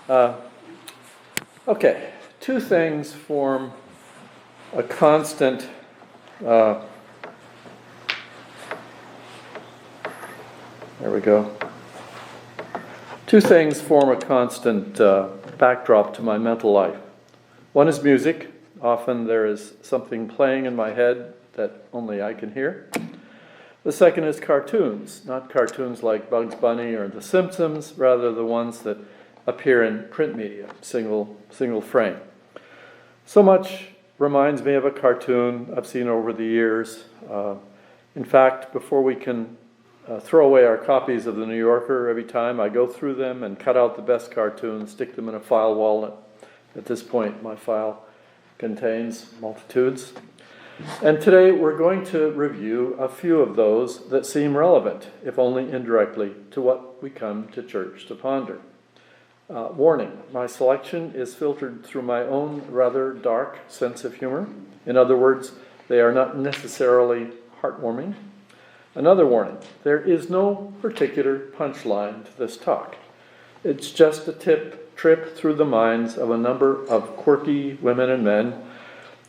Uh, okay, two things form a constant there we go. Two things form a constant backdrop to my mental life. One is music. Often there is something playing in my head that only I can hear. The second is cartoons, not cartoons like Bugs Bunny or The Simpsons, rather the ones that appear in print media, single frame. So much reminds me of a cartoon I've seen over the years. In fact, before we can throw away our copies of the New Yorker every time, I go through them and cut out the best cartoons, stick them in a file wallet. At this point, my file contains multitudes. And today we're going to review a few of those that seem relevant, if only indirectly, to what we come to church to ponder. Warning, my selection is filtered through my own rather dark sense of humor. In other words, they are not necessarily heartwarming. Another warning, there is no particular punchline to this talk. It's just a trip through the minds of a number of quirky women and men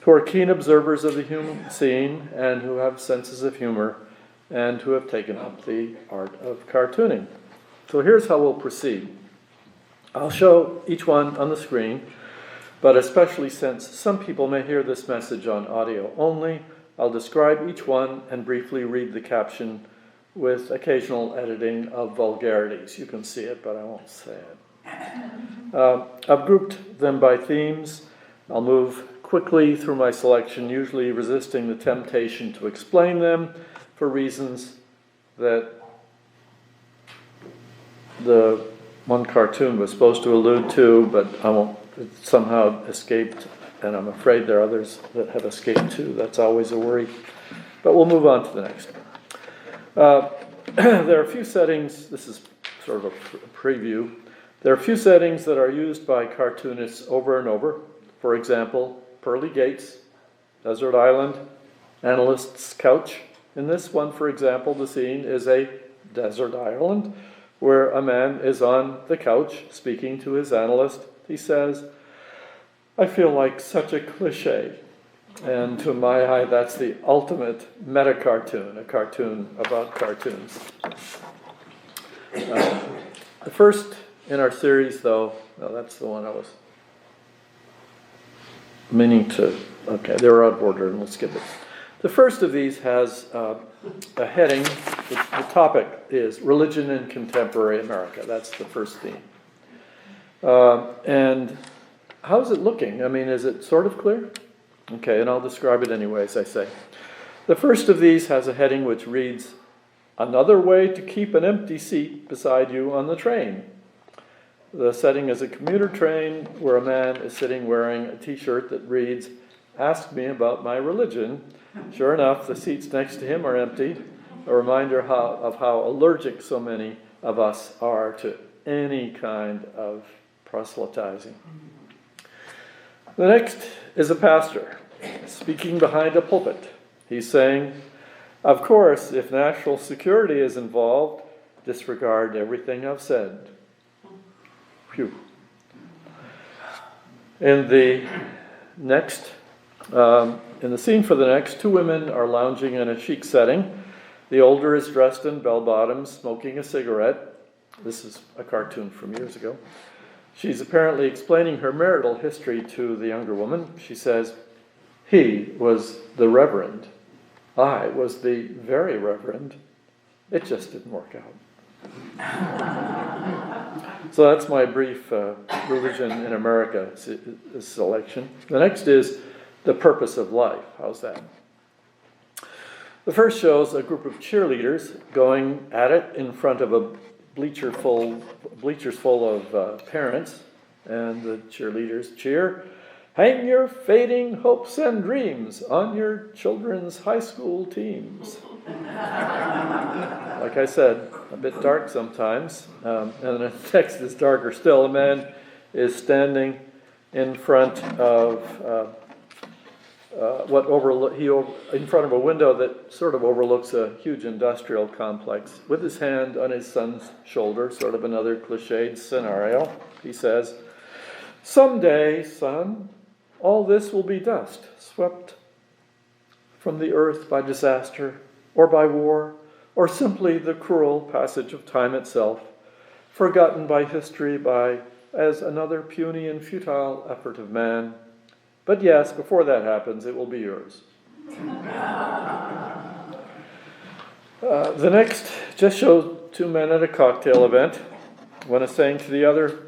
who are keen observers of the human scene and who have senses of humor and who have taken up the art of cartooning. So here's how we'll proceed. I'll show each one on the screen, but especially since some people may hear this message on audio only, I'll describe each one and briefly read the caption with occasional editing of vulgarities. You can see it, but I won't say it. I've grouped them by themes. I'll move quickly through my selection, usually resisting the temptation to explain them for reasons that the one cartoon was supposed to allude to, but it somehow escaped, and I'm afraid there are others that have escaped too. That's always a worry. But we'll move on to the next. There are a few settings, this is sort of a preview. There are a few settings that are used by cartoonists over and over. For example, pearly gates, desert island, analyst's couch. In this one, for example, the scene is a desert island where a man is on the couch speaking to his analyst. He says, "I feel like such a cliche." And to my eye, that's the ultimate meta-cartoon, a cartoon about cartoons. The first in our series, though, no, that's the one I was meaning to, okay, they were out of order, and we'll skip it. The first of these has a heading. The topic is Religion in Contemporary America. That's the first theme. And how's it looking? I mean, is it sort of clear? Okay, and I'll describe it anyway, as I say. The first of these has a heading which reads, "Another way to keep an empty seat beside you on the train." The setting is a commuter train where a man is sitting wearing a t-shirt that reads, "Ask me about my religion." Sure enough, the seats next to him are empty, a reminder of how allergic so many of us are to any kind of proselytizing. The next is a pastor speaking behind a pulpit. He's saying, "Of course, if national security is involved, disregard everything I've said." Phew. In the scene for the next, two women are lounging in a chic setting. The older is dressed in bell-bottoms, smoking a cigarette. This is a cartoon from years ago. She's apparently explaining her marital history to the younger woman. She says, "He was the Reverend. I was the very Reverend. It just didn't work out." So that's my brief Religion in America selection. The next is the purpose of life. How's that? The first shows a group of cheerleaders going at it in front of a bleachers full of parents, and the cheerleaders cheer, "Hang your fading hopes and dreams on your children's high school teams." Like I said, a bit dark sometimes, and the text is darker still. A man is standing in front of in front of a window that sort of overlooks a huge industrial complex. With his hand on his son's shoulder, sort of another cliched scenario, he says, "Someday, son, all this will be dust, swept from the earth by disaster, or by war, or simply the cruel passage of time itself, forgotten by history as another puny and futile effort of man. But yes, before that happens, it will be yours." The next just shows two men at a cocktail event. One is saying to the other,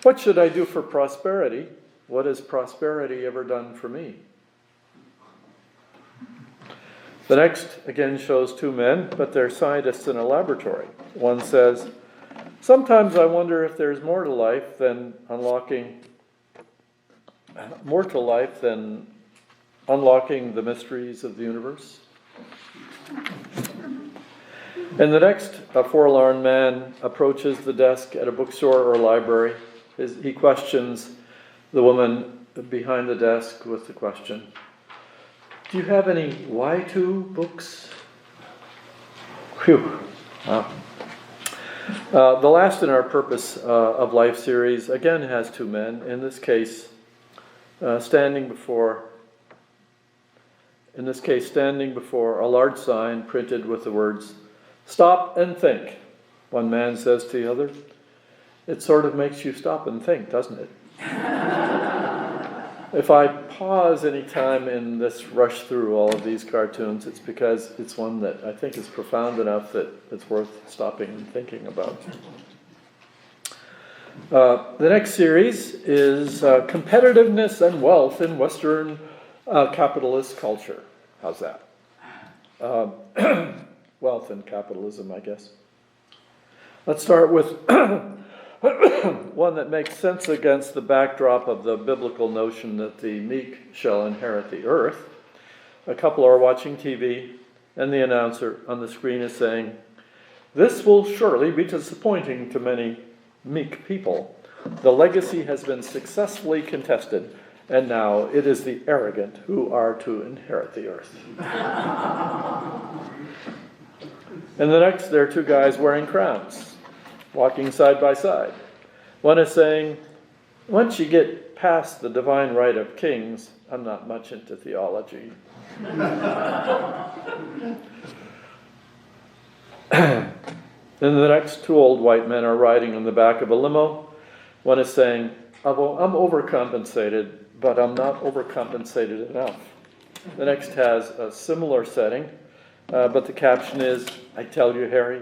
"What should I do for prosperity? What has prosperity ever done for me?" The next again shows two men, but they're scientists in a laboratory. One says, "Sometimes I wonder if there's more to life than unlocking the mysteries of the universe." And the next, a forlorn man approaches the desk at a bookstore or library. He questions the woman behind the desk with the question, "Do you have any Y2 books?" Phew. Wow. The last in our Purpose of Life series again has two men, in this case standing before a large sign printed with the words, "Stop and think." One man says to the other, "It sort of makes you stop and think, doesn't it?" If I pause any time in this rush through all of these cartoons, it's because it's one that I think is profound enough that it's worth stopping and thinking about. The next series is Competitiveness and Wealth in Western Capitalist Culture. How's that? Wealth and capitalism, I guess. Let's start with one that makes sense against the backdrop of the biblical notion that the meek shall inherit the earth. A couple are watching TV, and the announcer on the screen is saying, "This will surely be disappointing to many meek people. The legacy has been successfully contested, and now it is the arrogant who are to inherit the earth." And the next, there are two guys wearing crowns, walking side by side. One is saying, "Once you get past the divine right of kings, I'm not much into theology." And the next, two old white men are riding on the back of a limo. One is saying, "I'm overcompensated, but I'm not overcompensated enough." The next has a similar setting, but the caption is, "I tell you, Harry,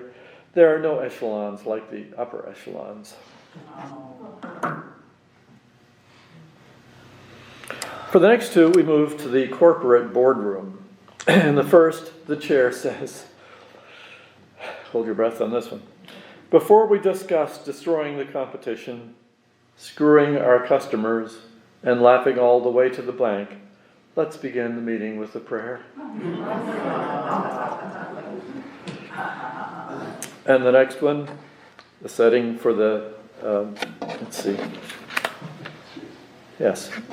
there are no echelons like the upper echelons." For the next two, we move to the corporate boardroom. In the first, the chair says, hold your breath on this one, "Before we discuss destroying the competition, screwing our customers, and laughing all the way to the bank, let's begin the meeting with a prayer." And the next one, the setting for the,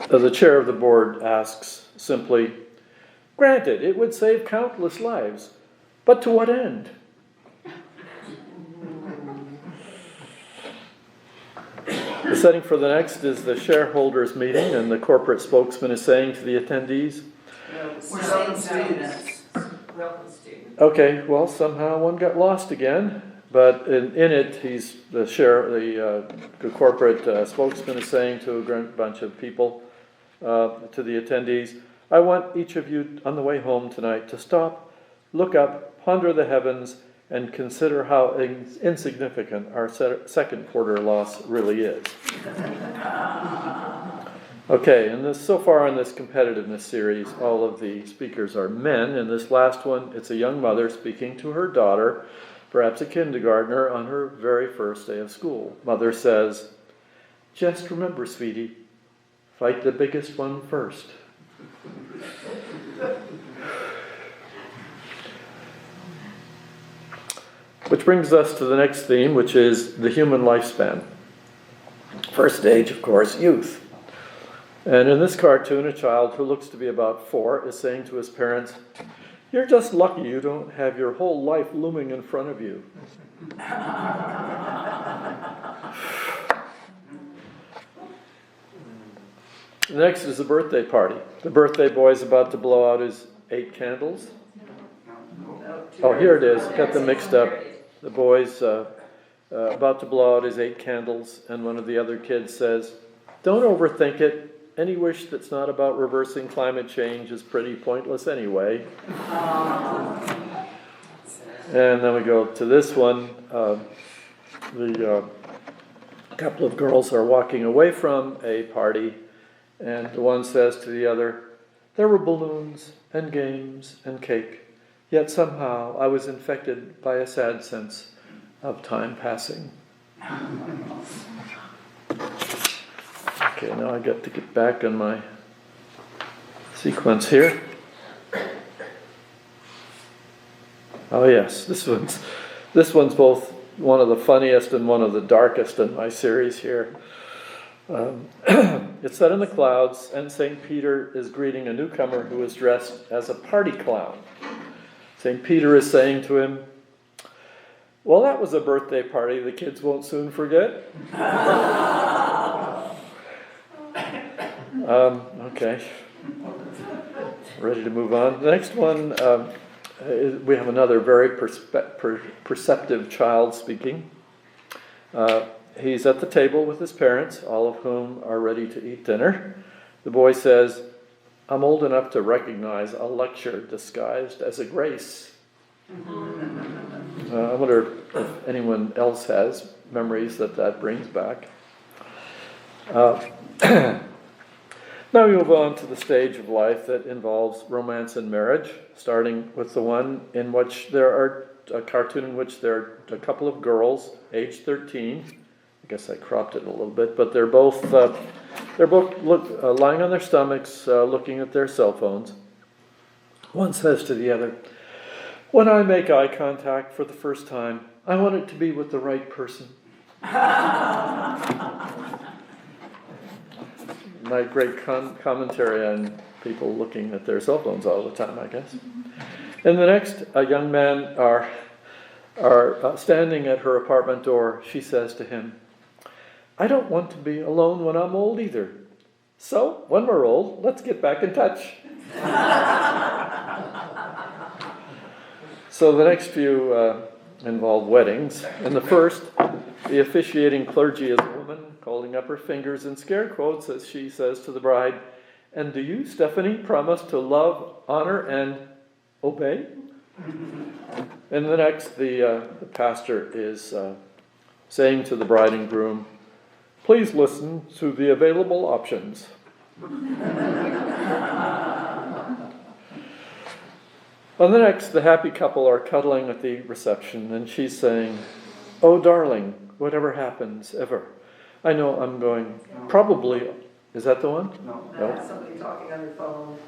the chair of the board asks simply, "Granted, it would save countless lives, but to what end?" The setting for the next is the shareholders meeting, and the corporate spokesman is saying to the attendees, We're saying students. Okay, well, somehow one got lost again, but in it, the corporate spokesman is saying to a bunch of people, to the attendees, "I want each of you on the way home tonight to stop, look up, ponder the heavens, and consider how insignificant our second quarter loss really is." Okay, and so far in this competitiveness series, all of the speakers are men. In this last one, it's a young mother speaking to her daughter, perhaps a kindergartner, on her very first day of school. Mother says, "Just remember, sweetie, fight the biggest one first." Which brings us to the next theme, which is the human lifespan. First stage, of course, youth. And in this cartoon, a child who looks to be about 4 is saying to his parents, "You're just lucky you don't have your whole life looming in front of you." Next is a birthday party. The birthday boy is about to blow out his 8 candles. Oh, here it is. Got them mixed up. The boy's about to blow out his 8 candles, and one of the other kids says, "Don't overthink it. Any wish that's not about reversing climate change is pretty pointless anyway." And then we go to this one. The couple of girls are walking away from a party, and the one says to the other, "There were balloons and games and cake, yet somehow I was infected by a sad sense of time passing." Okay, now I got to get back on my sequence here. Oh yes, this one's both one of the funniest and one of the darkest in my series here. It's set in the clouds, and St. Peter is greeting a newcomer who is dressed as a party clown. St. Peter is saying to him, "Well, that was a birthday party the kids won't soon forget." Okay. Ready to move on. The next one, we have another very perceptive child speaking. He's at the table with his parents, all of whom are ready to eat dinner. The boy says, "I'm old enough to recognize a lecture disguised as a grace." I wonder if anyone else has memories that brings back. Now we move on to the stage of life that involves romance and marriage, starting with the one in which there are a cartoon in which there are a couple of girls, age 13. I guess I cropped it a little bit, but they're both lying on their stomachs, looking at their cell phones. One says to the other, "When I make eye contact for the first time, I want it to be with the right person." My great commentary on people looking at their cell phones all the time, I guess. And the next, a young man are standing at her apartment door. She says to him, "I don't want to be alone when I'm old either. So, when we're old, let's get back in touch." So the next few involve weddings. In the first, the officiating clergy is a woman holding up her fingers in scare quotes as she says to the bride, "And do you, Stephanie, promise to love, honor, and obey?" In the next, the pastor is saying to the bride and groom, "Please listen to the available options." On the next, the happy couple are cuddling at the reception, and she's saying, "Oh, darling, whatever happens, ever. I know I'm going, probably..." Is that the one? No. No? Somebody talking on their phone.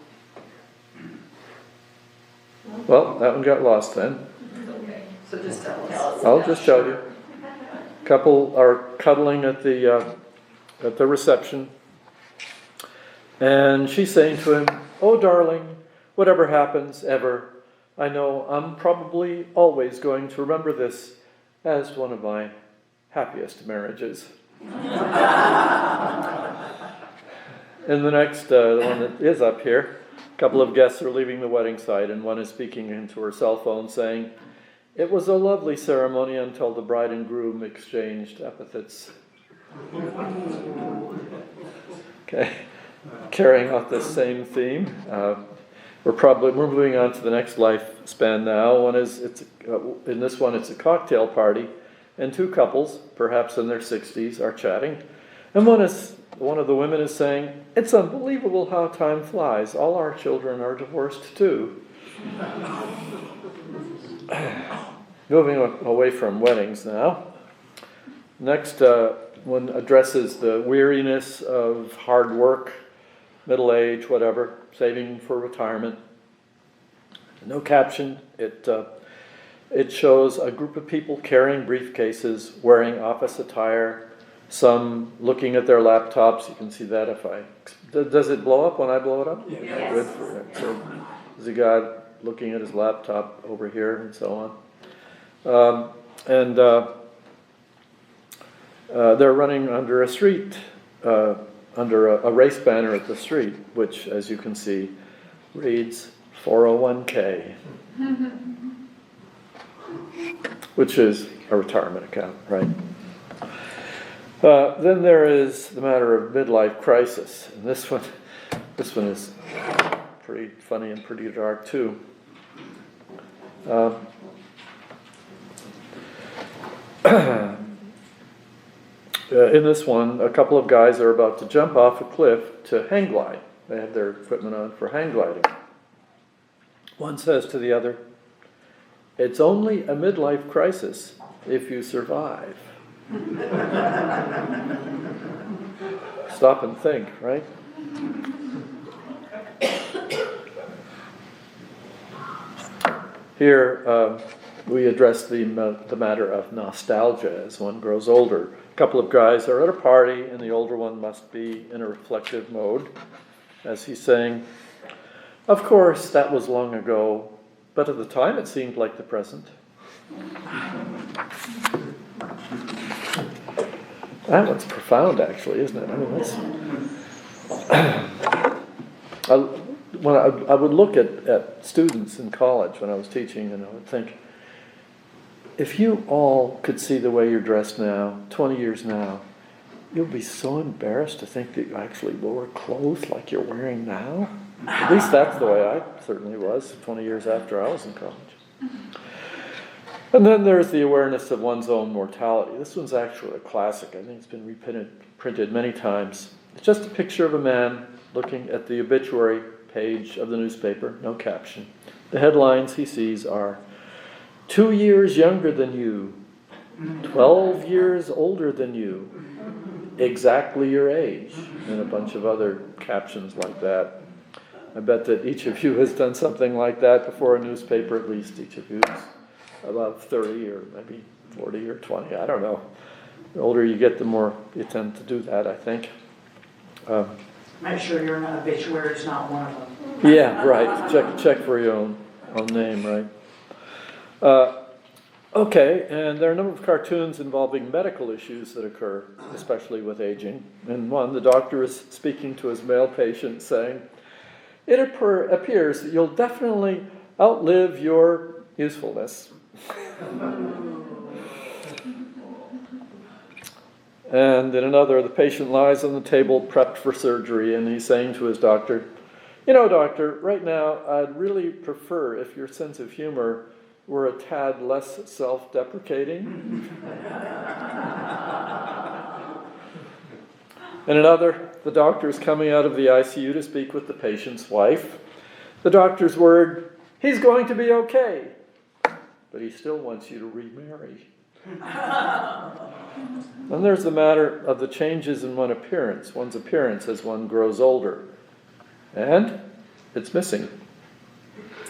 Well, that one got lost then. Okay, so just tell us. I'll just tell you. Couple are cuddling at the reception, and she's saying to him, "Oh, darling, whatever happens, ever. I know I'm probably always going to remember this as one of my happiest marriages." In the next, the one that is up here, a couple of guests are leaving the wedding site, and one is speaking into her cell phone saying, "It was a lovely ceremony until the bride and groom exchanged epithets." Okay, carrying out this same theme. We're moving on to the next lifespan now. In this one, it's a cocktail party, and two couples, perhaps in their 60s, are chatting. And one of the women is saying, "It's unbelievable how time flies. All our children are divorced too." Moving away from weddings now. Next, one addresses the weariness of hard work, middle age, whatever, saving for retirement. No caption. It shows a group of people carrying briefcases, wearing office attire, some looking at their laptops. You can see that if I Does it blow up when I blow it up? Yes. Good for it. So there's a guy looking at his laptop over here and so on. They're running under a street, under a race banner at the street, which, as you can see, reads 401k, which is a retirement account, right? Then there is the matter of midlife crisis, and this one is pretty funny and pretty dark too. In this one, a couple of guys are about to jump off a cliff to hang glide. They have their equipment on for hang gliding. One says to the other, "It's only a midlife crisis if you survive." Stop and think, right? Here we address the matter of nostalgia as one grows older. A couple of guys are at a party, and the older one must be in a reflective mode, as he's saying, "Of course, that was long ago, but at the time it seemed like the present." That one's profound, actually, isn't it? I mean, that's... I would look at students in college when I was teaching, and I would think, if you all could see the way you're dressed now, 20 years now, you'll be so embarrassed to think that you actually wore clothes like you're wearing now. At least that's the way I certainly was 20 years after I was in college. And then there's the awareness of one's own mortality. This one's actually a classic. I think it's been reprinted many times. It's just a picture of a man looking at the obituary page of the newspaper, no caption. The headlines he sees are, 2 years younger than you, 12 years older than you, exactly your age, and a bunch of other captions like that. I bet that each of you has done something like that before a newspaper, at least each of you is about 30 or maybe 40 or 20, I don't know. The older you get, the more you tend to do that, I think. Make sure your obituary is not one of them. Yeah, right. Check for your own name, right? Okay, and there are a number of cartoons involving medical issues that occur, especially with aging. In one, the doctor is speaking to his male patient saying, "It appears that you'll definitely outlive your usefulness." And in another, the patient lies on the table prepped for surgery, and he's saying to his doctor, "You know, doctor, right now I'd really prefer if your sense of humor were a tad less self-deprecating." In another, the doctor is coming out of the ICU to speak with the patient's wife. The doctor's word, "He's going to be okay," but he still wants you to remarry. Then there's the matter of the changes in one's appearance as one grows older. And it's missing.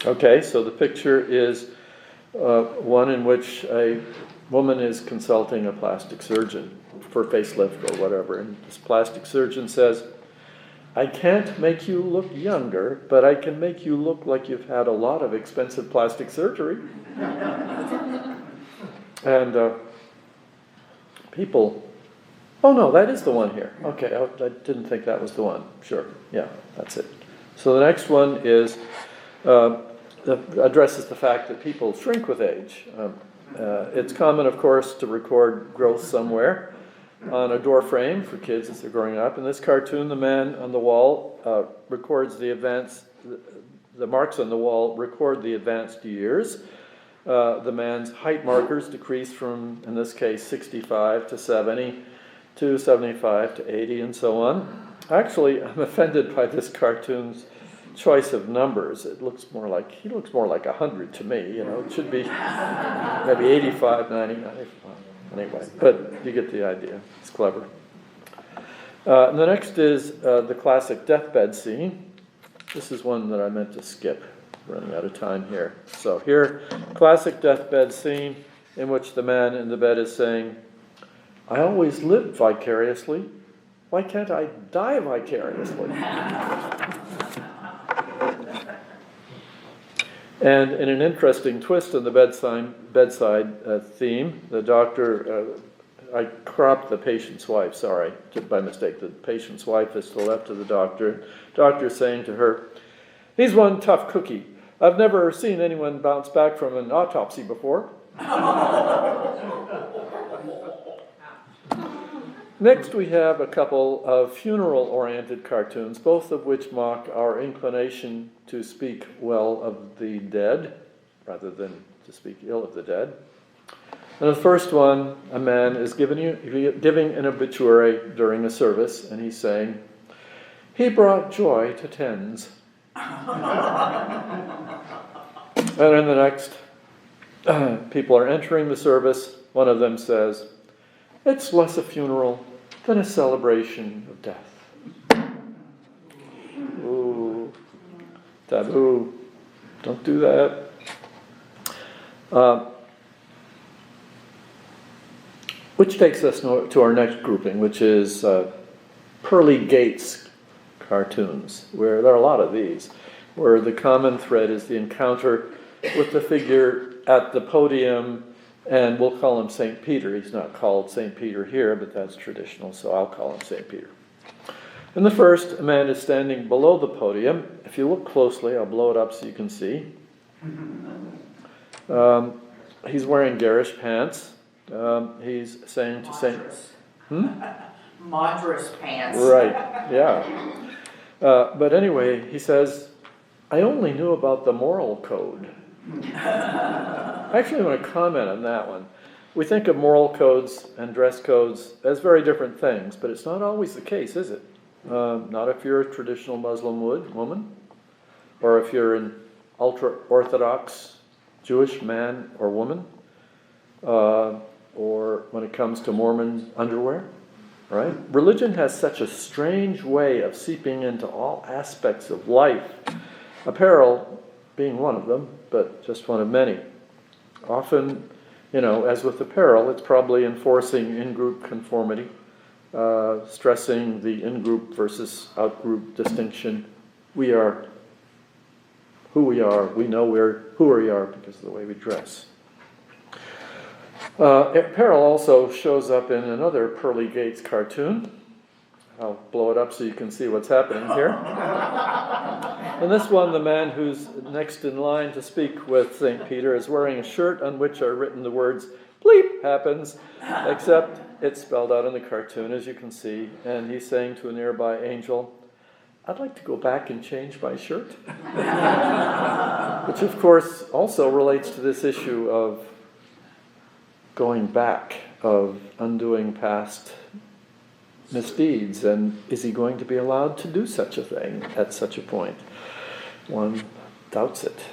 Okay, so the picture is one in which a woman is consulting a plastic surgeon for facelift or whatever. And this plastic surgeon says, "I can't make you look younger, but I can make you look like you've had a lot of expensive plastic surgery." And people, oh no, that is the one here. Okay, I didn't think that was the one. Sure, yeah, that's it. So the next one is addresses the fact that people shrink with age. It's common, of course, to record growth somewhere on a door frame for kids as they're growing up. In this cartoon, the man on the wall records the marks on the wall record the advanced years. The man's height markers decrease from, in this case, 65 to 70, to 75 to 80, and so on. Actually, I'm offended by this cartoon's choice of numbers. He looks more like 100 to me. You know, it should be maybe 85, 90, 95. Anyway, but you get the idea. It's clever. And the next is the classic deathbed scene. This is one that I meant to skip. Running out of time here. So here, classic deathbed scene in which the man in the bed is saying, "I always lived vicariously. Why can't I die vicariously? And in an interesting twist in the bedside theme, the doctor, I cropped the patient's wife, sorry, by mistake. The patient's wife is to the left of the doctor. Doctor saying to her, "He's one tough cookie. I've never seen anyone bounce back from an autopsy before." Next, we have a couple of funeral-oriented cartoons, both of which mock our inclination to speak well of the dead, rather than to speak ill of the dead. And the first one, a man is giving an obituary during a service, and he's saying, "He brought joy to tens." And in the next, people are entering the service. One of them says, "It's less a funeral than a celebration of death." Ooh, taboo. Don't do that. Which takes us to our next grouping, which is Pearly Gates cartoons, where there are a lot of these, where the common thread is the encounter with the figure at the podium, and we'll call him St. Peter. He's not called St. Peter here, but that's traditional, so I'll call him St. Peter. In the first, a man is standing below the podium. If you look closely, I'll blow it up so you can see. He's wearing garish pants. He's saying to St. Madras pants. Right, yeah. But anyway, he says, "I only knew about the moral code." I actually want to comment on that one. We think of moral codes and dress codes as very different things, but it's not always the case, is it? Not if you're a traditional Muslim woman, or if you're an ultra-Orthodox Jewish man or woman, or when it comes to Mormon underwear, right? Religion has such a strange way of seeping into all aspects of life, apparel being one of them, but just one of many. Often, as with apparel, it's probably enforcing in-group conformity, stressing the in-group versus out-group distinction. We are who we are. We know who we are because of the way we dress. Apparel also shows up in another Pearly Gates cartoon. I'll blow it up so you can see what's happening here. In this one, the man who's next in line to speak with St. Peter is wearing a shirt on which are written the words, "Bleep happens," except it's spelled out in the cartoon, as you can see, and he's saying to a nearby angel, "I'd like to go back and change my shirt." Which, of course, also relates to this issue of going back, of undoing past misdeeds, and is he going to be allowed to do such a thing at such a point? One doubts it.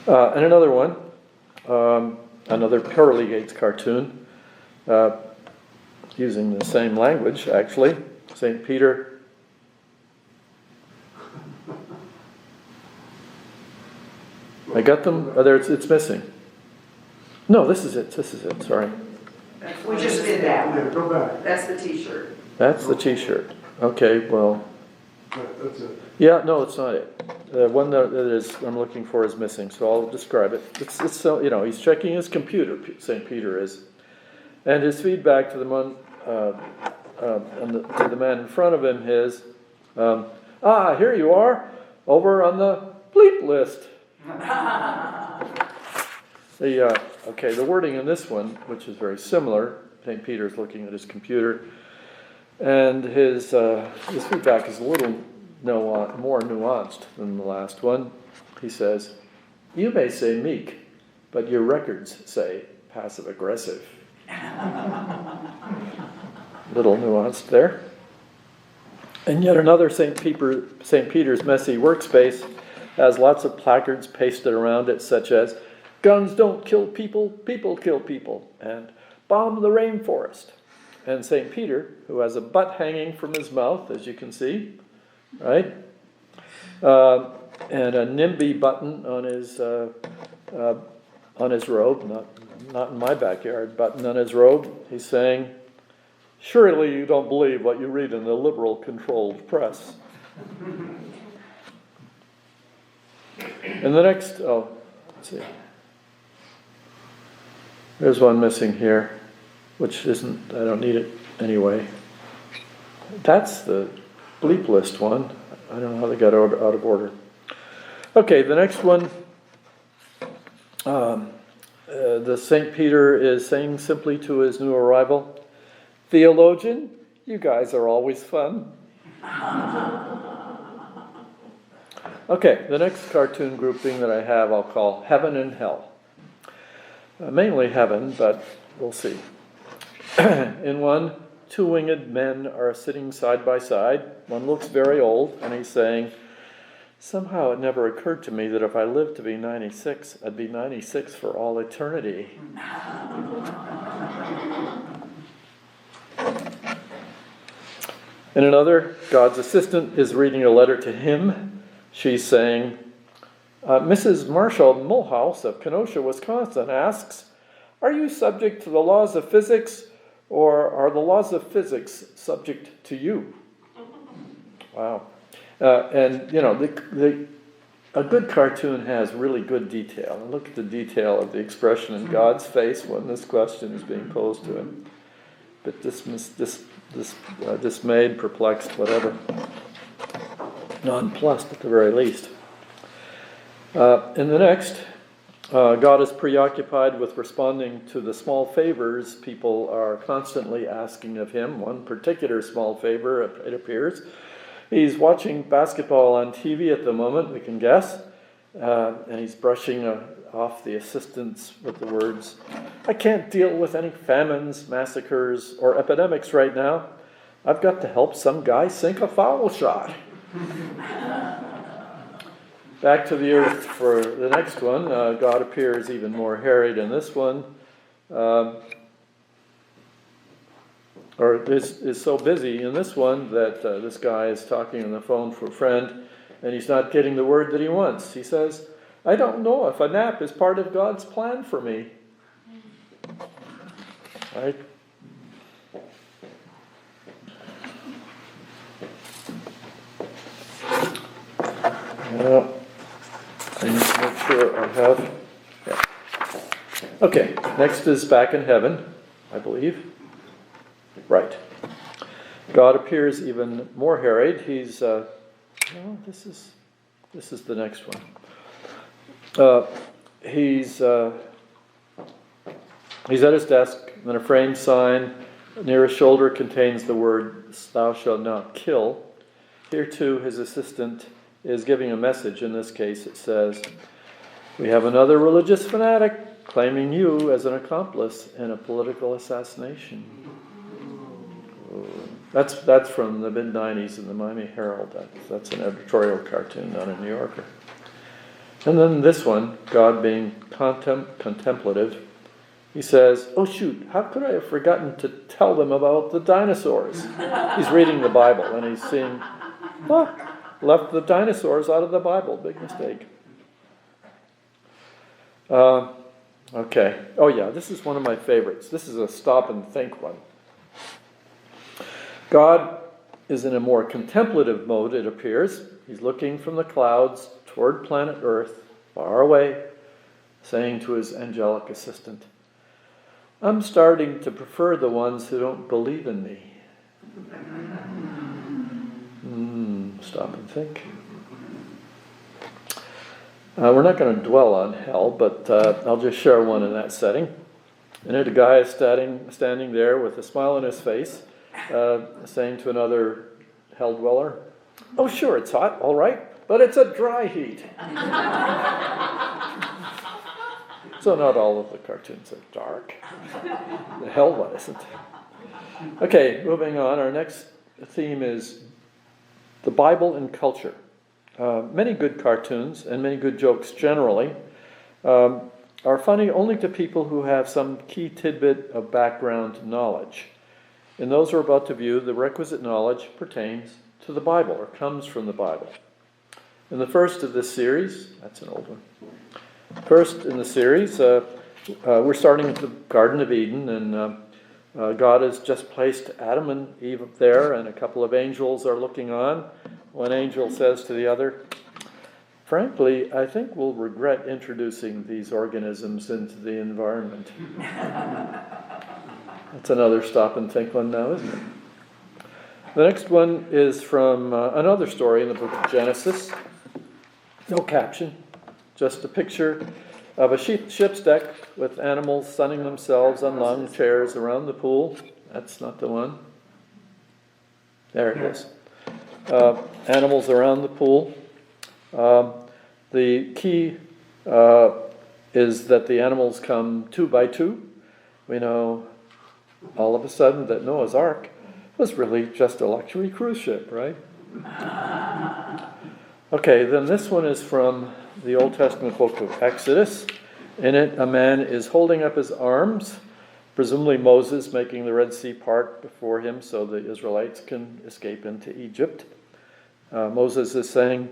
And another one, another Pearly Gates cartoon, using the same language, actually. St. Peter. I got them? Oh, there, it's missing. No, this is it, sorry. We just did that one. Yeah, go back. That's the T-shirt. That's the T-shirt. Okay, well, That's it. yeah, no, it's not it. The one that I'm looking for is missing, so I'll describe it. It's so, he's checking his computer, St. Peter is, and his feedback to the man in front of him is, here you are, over on the bleep list. The wording in this one, which is very similar, St. Peter's looking at his computer, and his feedback is a little more nuanced than the last one. He says, "You may say meek, but your records say passive-aggressive." Little nuanced there. And yet another St. Peter's messy workspace has lots of placards pasted around it, such as, "Guns don't kill people, people kill people," and "Bomb the rainforest." And St. Peter, who has a butt hanging from his mouth, as you can see, right? And a NIMBY button on his robe, not in my backyard, button on his robe. He's saying, Surely you don't believe what you read in the liberal-controlled press. And the next, let's see. There's one missing here, which isn't, I don't need it anyway. That's the bleep list one. I don't know how they got out of order. Okay, the next one, the St. Peter is saying simply to his new arrival, "Theologian, you guys are always fun." Okay, the next cartoon grouping that I have I'll call Heaven and Hell. Mainly heaven, but we'll see. In one, two winged men are sitting side by side. One looks very old, and he's saying, "Somehow it never occurred to me that if I lived to be 96, I'd be 96 for all eternity." In another, God's assistant is reading a letter to him. She's saying, Mrs. Marshall Mulhouse of Kenosha, Wisconsin asks, "Are you subject to the laws of physics, or are the laws of physics subject to you?" Wow. And, you know, a good cartoon has really good detail. And look at the detail of the expression in God's face when this question is being posed to him. But dismayed, perplexed, whatever. Nonplussed at the very least. In the next, God is preoccupied with responding to the small favors people are constantly asking of him. One particular small favor, it appears. He's watching basketball on TV at the moment, we can guess, and he's brushing off the assistants with the words, "I can't deal with any famines, massacres, or epidemics right now. I've got to help some guy sink a foul shot." Back to the earth for the next one. God appears even more harried in this one. Or is so busy in this one that this guy is talking on the phone for a friend, and he's not getting the word that he wants. He says, "I don't know if a nap is part of God's plan for me." Right? I need to make sure I have. Yeah. Okay, next is back in heaven, I believe. Right. God appears even more harried. He's no, this is the next one. He's at his desk, and a framed sign near his shoulder contains the words, "Thou shalt not kill." Here too, his assistant is giving a message. In this case, it says, "We have another religious fanatic claiming you as an accomplice in a political assassination." That's from the mid-90s in the Miami Herald. That's an editorial cartoon, not a New Yorker. And then this one, God being contemplative, he says, "Oh shoot, how could I have forgotten to tell them about the dinosaurs?" He's reading the Bible and he's seeing, left the dinosaurs out of the Bible. Big mistake. Okay. Oh yeah, this is one of my favorites. This is a stop and think one. God is in a more contemplative mode, it appears. He's looking from the clouds toward planet Earth, far away, saying to his angelic assistant, "I'm starting to prefer the ones who don't believe in me." Stop and think. We're not going to dwell on hell, but I'll just share one in that setting. And a guy is standing there with a smile on his face, saying to another hell dweller, "Oh, sure, it's hot, all right, but it's a dry heat." So not all of the cartoons are dark. The hell one isn't. Okay, moving on. Our next theme is the Bible and culture. Many good cartoons and many good jokes generally are funny only to people who have some key tidbit of background knowledge. In those who are about to view, the requisite knowledge pertains to the Bible or comes from the Bible. In the first of this series, that's an old one. First in the series, we're starting with the Garden of Eden, and God has just placed Adam and Eve up there, and a couple of angels are looking on. One angel says to the other, "Frankly, I think we'll regret introducing these organisms into the environment." That's another stop and think one now, isn't it? The next one is from another story in the book of Genesis. No caption, just a picture of a ship's deck with animals sunning themselves on long chairs around the pool. That's not the one. There it is. Animals around the pool. The key is that the animals come 2 by 2. We know all of a sudden that Noah's Ark was really just a luxury cruise ship, right? Okay, then this one is from the Old Testament book of Exodus. In it, a man is holding up his arms, presumably Moses making the Red Sea part before him so the Israelites can escape into Egypt. Moses is saying,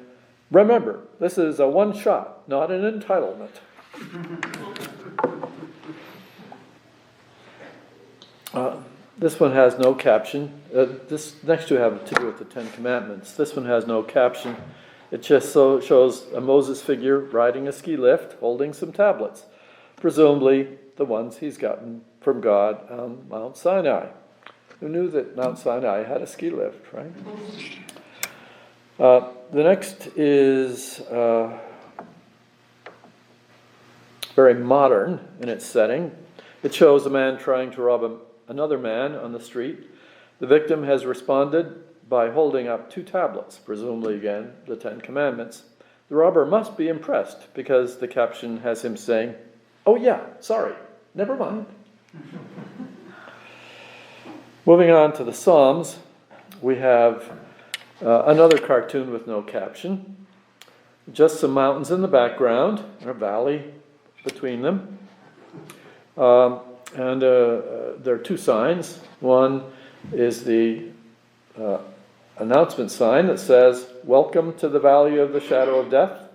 "Remember, this is a one shot, not an entitlement." This one has no caption. This next two have to do with the Ten Commandments. This one has no caption. It just shows a Moses figure riding a ski lift, holding some tablets, presumably the ones he's gotten from God on Mount Sinai. Who knew that Mount Sinai had a ski lift, right? The next is very modern in its setting. It shows a man trying to rob another man on the street. The victim has responded by holding up 2 tablets, presumably again the Ten Commandments. The robber must be impressed because the caption has him saying, "Oh yeah, sorry, never mind." Moving on to the Psalms, we have another cartoon with no caption. Just some mountains in the background, and a valley between them. And there are 2 signs. One is the announcement sign that says, "Welcome to the valley of the shadow of death."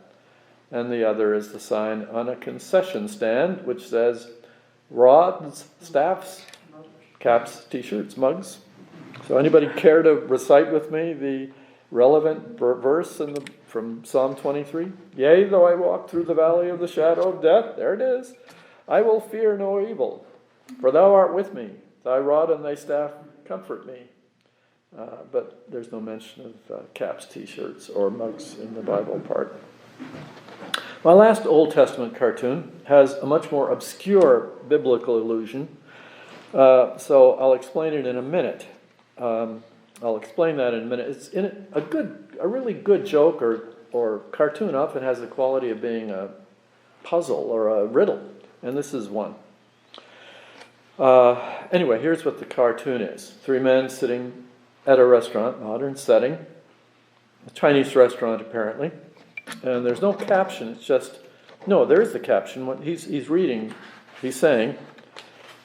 And the other is the sign on a concession stand, which says, "Rods, staffs, caps, t-shirts, mugs." So anybody care to recite with me the relevant verse from Psalm 23? "Yea, though I walk through the valley of the shadow of death," there it is, "I will fear no evil, for thou art with me. Thy rod and thy staff comfort me." But there's no mention of caps, t-shirts, or mugs in the Bible part. My last Old Testament cartoon has a much more obscure biblical allusion, so I'll explain it in a minute. I'll explain that in a minute. It's in a really good joke or cartoon often has the quality of being a puzzle or a riddle, and this is one. Anyway, here's what the cartoon is. 3 men sitting at a restaurant, modern setting, a Chinese restaurant apparently, and there's no caption. It's just, no, there is the caption. What he's reading, he's saying,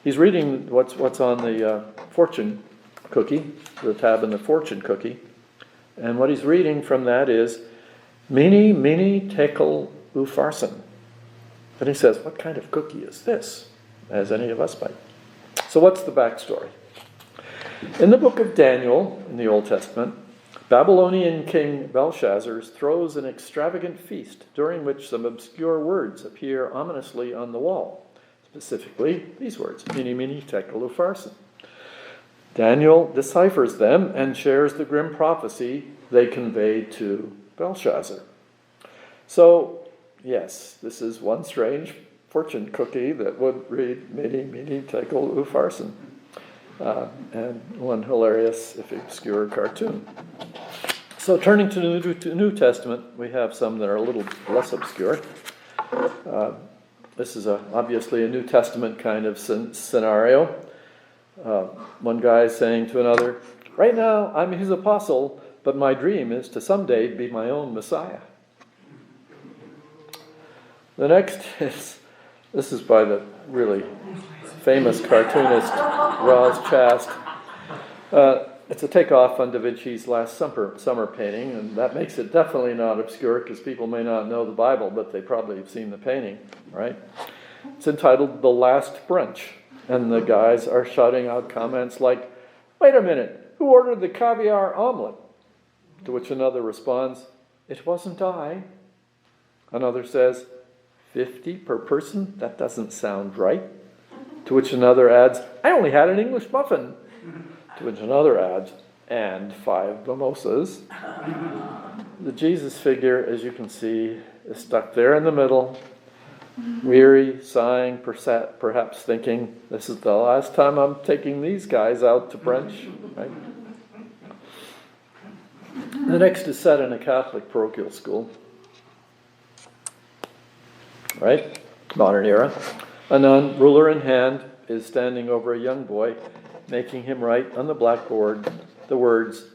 he's reading what's on the fortune cookie, the tab in the fortune cookie, and what he's reading from that is, "Mene, mene, tekel, upharsin." And he says, what kind of cookie is this? As any of us might. So what's the backstory? In the book of Daniel, in the Old Testament, Babylonian king Belshazzar throws an extravagant feast during which some obscure words appear ominously on the wall. Specifically, these words, "Mene, mene, tekel, upharsin." Daniel deciphers them and shares the grim prophecy they conveyed to Belshazzar. So, yes, this is one strange fortune cookie that would read "Mene, mene, tekel, upharsin," and one hilarious, if obscure, cartoon. So turning to the New Testament, we have some that are a little less obscure. This is obviously a New Testament kind of scenario. One guy is saying to another, "Right now I'm his apostle, but my dream is to someday be my own Messiah." The next is, this is by the really famous cartoonist Roz Chast. It's a takeoff on Da Vinci's Last Summer painting, and that makes it definitely not obscure because people may not know the Bible, but they probably have seen the painting, right? It's entitled "The Last Brunch." And the guys are shouting out comments like, "Wait a minute, who ordered the caviar omelet?" To which another responds, "It wasn't I." Another says, 50 per person? That doesn't sound right. To which another adds, "I only had an English muffin." To which another adds, "and 5 mimosas." The Jesus figure, as you can see, is stuck there in the middle, weary, sighing, perhaps thinking, this is the last time I'm taking these guys out to brunch. Right? The next is set in a Catholic parochial school. Right? Modern era. A nun, ruler in hand, is standing over a young boy, making him write on the blackboard the words,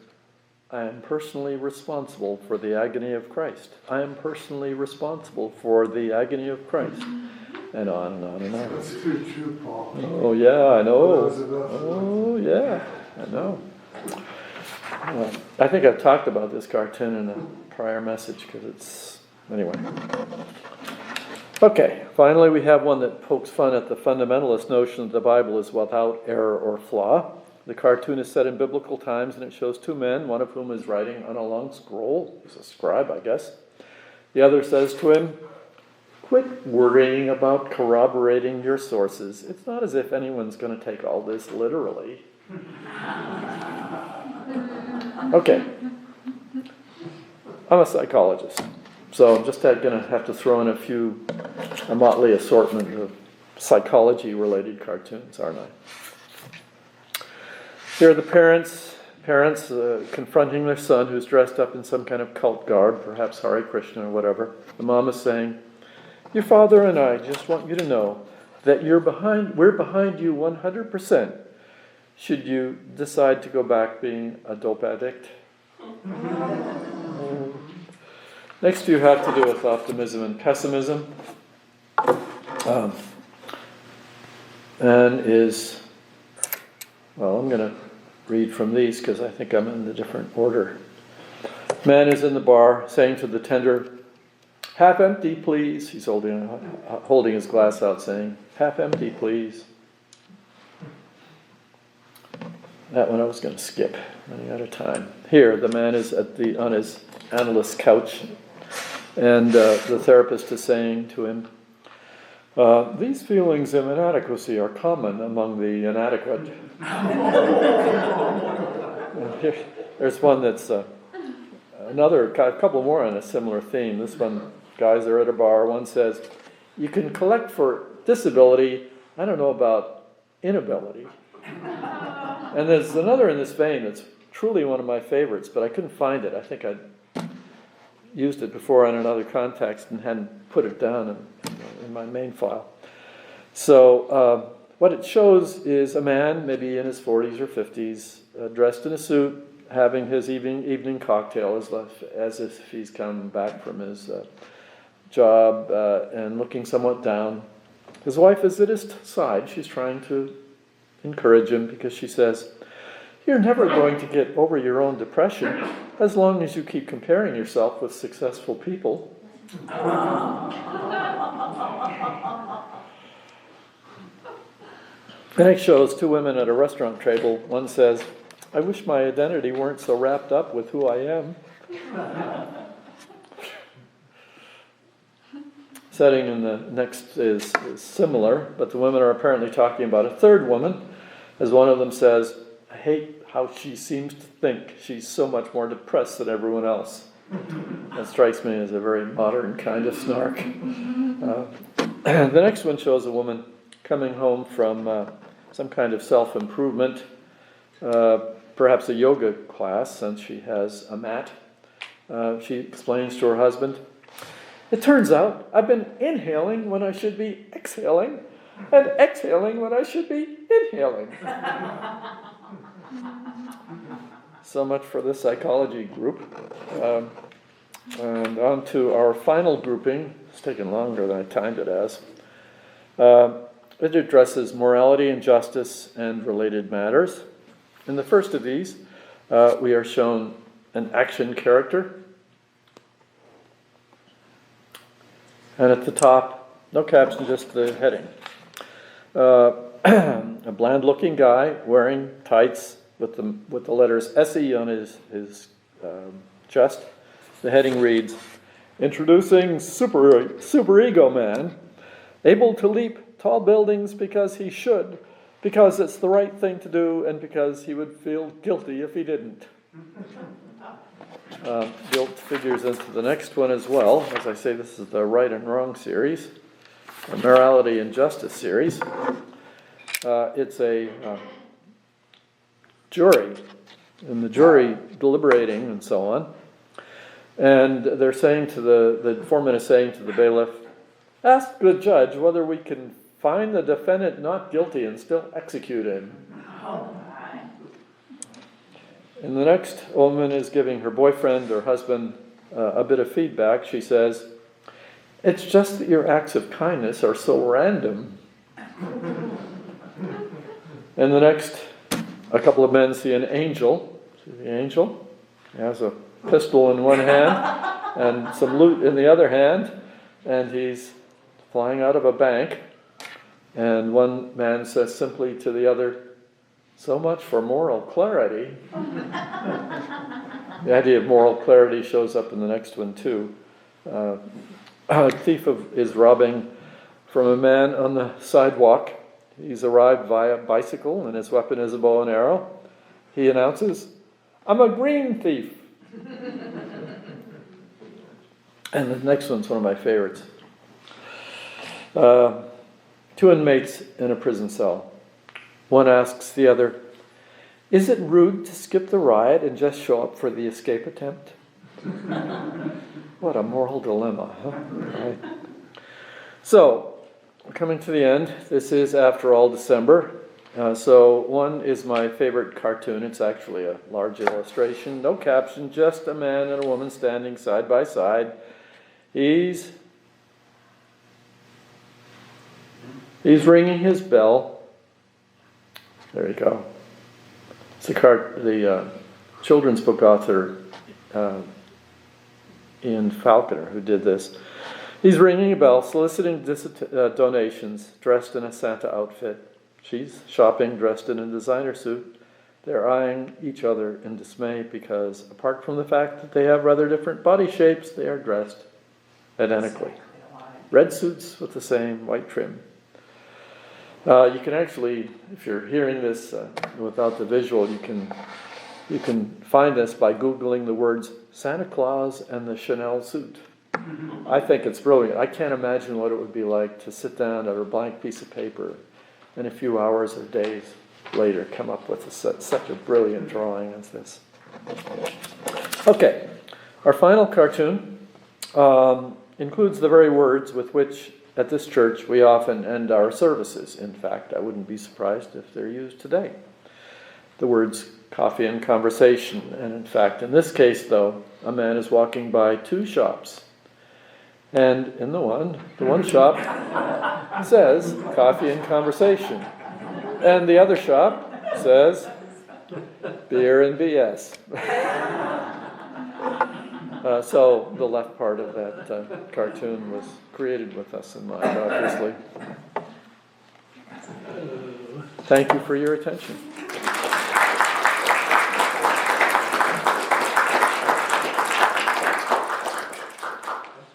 "I am personally responsible for the agony of Christ. I am personally responsible for the agony of Christ." And on and on and on. That's too true, Paul. Oh, yeah, I know. Elizabeth. Oh, yeah, I know. I think I've talked about this cartoon in a prior message because it's... Anyway. Okay, finally we have one that pokes fun at the fundamentalist notion that the Bible is without error or flaw. The cartoon is set in biblical times and it shows 2 men, one of whom is writing on a long scroll. He's a scribe, I guess. The other says to him, "Quit worrying about corroborating your sources. It's not as if anyone's going to take all this literally." Okay. I'm a psychologist, so I'm just going to have to throw in a motley assortment of psychology-related cartoons, aren't I? Here are the parents confronting their son who's dressed up in some kind of cult garb, perhaps Hare Krishna or whatever. The mom is saying, "Your father and I just want you to know that we're behind you 100%. Should you decide to go back being a dope addict." Next you have to do with optimism and pessimism. And is, well, I'm going to read from these because I think I'm in the different order. Man is in the bar saying to the tender, "Half empty, please." He's holding his glass out saying, "Half empty, please." That one I was going to skip, running out of time. Here, the man is on his analyst's couch, and the therapist is saying to him, "These feelings of inadequacy are common among the inadequate." There's one that's a couple more on a similar theme. This one, guys are at a bar. One says, "You can collect for disability. I don't know about inability." And there's another in this vein that's truly one of my favorites, but I couldn't find it. I think I'd used it before in another context and hadn't put it down in my main file. So what it shows is a man, maybe in his 40s or 50s, dressed in a suit, having his evening cocktail as if he's come back from his job and looking somewhat down. His wife is at his side. She's trying to encourage him because she says, "You're never going to get over your own depression as long as you keep comparing yourself with successful people." And it shows 2 women at a restaurant table. One says, "I wish my identity weren't so wrapped up with who I am." Setting in the next is similar, but the women are apparently talking about a third woman, as one of them says, "I hate how she seems to think she's so much more depressed than everyone else." That strikes me as a very modern kind of snark. The next one shows a woman coming home from some kind of self-improvement, perhaps a yoga class, since she has a mat. She explains to her husband, "It turns out I've been inhaling when I should be exhaling, and exhaling when I should be inhaling." So much for the psychology group. And on to our final grouping. It's taken longer than I timed it as. It addresses morality and justice and related matters. In the first of these, we are shown an action character. And at the top, no caption, just the heading. a bland-looking guy wearing tights with the letters SE on his chest. The heading reads, "Introducing Super Ego Man, able to leap tall buildings because he should, because it's the right thing to do, and because he would feel guilty if he didn't." Guilt figures into the next one as well. As I say, this is the Right and Wrong series, a Morality and Justice series. It's a jury, and the jury deliberating and so on. And they're saying to the foreman is saying to the bailiff, "Ask the judge whether we can find the defendant not guilty and still execute him." And the next woman is giving her boyfriend or husband a bit of feedback. She says, "It's just that your acts of kindness are so random." And the next, a couple of men see an angel. See the angel? He has a pistol in one hand and some loot in the other hand, and he's flying out of a bank. And one man says simply to the other, "So much for moral clarity." The idea of moral clarity shows up in the next one too. A thief is robbing from a man on the sidewalk. He's arrived via bicycle, and his weapon is a bow and arrow. He announces, "I'm a green thief." And the next one's one of my favorites. Two inmates in a prison cell. One asks the other, "Is it rude to skip the riot and just show up for the escape attempt?" What a moral dilemma, huh? Right. So, we're coming to the end. This is, after all, December. So one is my favorite cartoon. It's actually a large illustration. No caption, just a man and a woman standing side by side. He's ringing his bell. There you go. It's the children's book author, Ian Falconer, who did this. He's ringing a bell, soliciting donations, dressed in a Santa outfit. She's shopping, dressed in a designer suit. They're eyeing each other in dismay because, apart from the fact that they have rather different body shapes, they are dressed identically. Red suits with the same white trim. You can actually, if you're hearing this without the visual, you can find this by Googling the words Santa Claus and the Chanel suit. I think it's brilliant. I can't imagine what it would be like to sit down at a blank piece of paper and a few hours or days later come up with such a brilliant drawing as this. Okay, our final cartoon includes the very words with which at this church we often end our services. In fact, I wouldn't be surprised if they're used today. The words coffee and conversation. And in fact, in this case though, a man is walking by two shops. And in the one shop says coffee and conversation. And the other shop says beer and BS. So the left part of that cartoon was created with us in mind, obviously. Thank you for your attention.